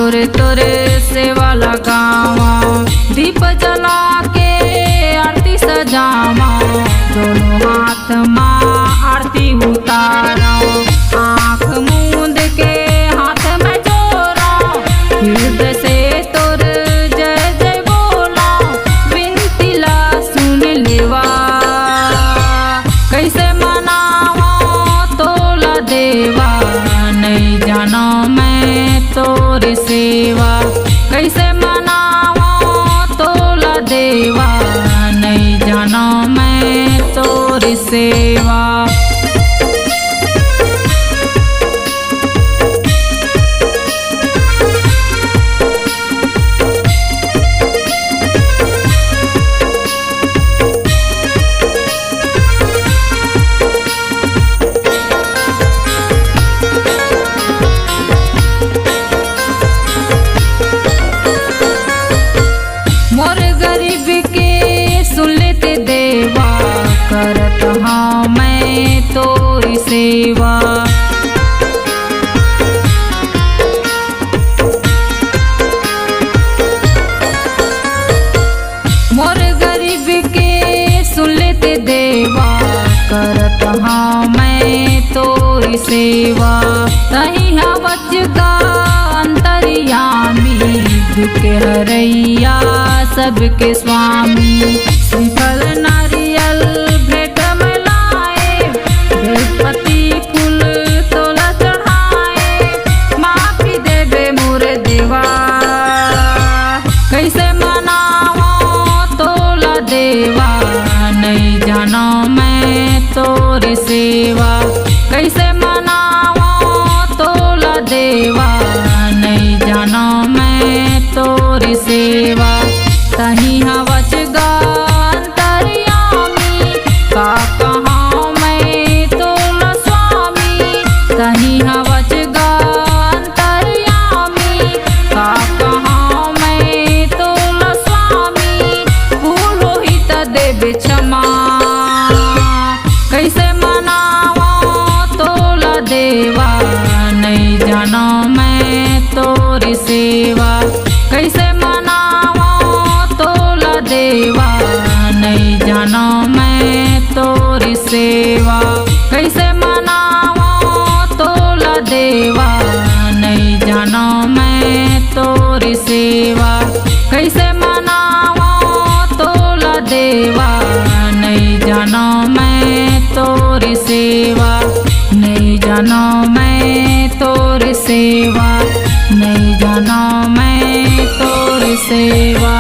तोरे तोरे सेवा लगावा, दीप जला के आरती सजावा, दोनों हाथ माँ आरती उतारा, आँख मूंद के हाथ में जोड़ा, हृदय से तोर जय जय बोला, विनती ला सुन लेवा। कैसे मनावा तोला देवा, नहीं जाना मैं तोर सेवा। कैसे मनावा तोला देवा, नहीं जाना मैं तोर सेवा। मोर गरीब के सुन लेते देवा, करत हाँ मैं तोरी सेवा। मोर गरीब के सुन लेते देवा, करत हाँ मैं तोरी सेवा। तही हवच का अंतर्यामी, दुख हरैया सबके स्वामी। श्रीफल नारियल भेंट में लाए, बेलपति फूल तोला चढ़ाए, माफी देवे मोर देवा। कैसे मनावा तोला देवा, नहीं जाना मैं तोरी सेवा। कैसे मनावा तोला देवा, नहीं जाना मैं तोरी सेवा। तही हवच गा अंतर्यामी, का कहाँ मैं तोला स्वामी। तही हवच गा अंतर्यामी, का कहाँ मैं तोला स्वामी। पुरोहित देव क्षमा, कैसे मनावा तोला देवा, नहीं जाना मैं तोरी सेवा। कैसे मनावा तोला देवा, नहीं जाना मैं तोरी सेवा। कैसे मनावा तोला देवा, नहीं जाना मैं तोरी सेवा। कैसे मनावा तोला देवा, नहीं जाना मैं तोरी सेवा। नहीं जाना मैं तोरी सेवा, नहीं जाना मैं तोरी सेवा।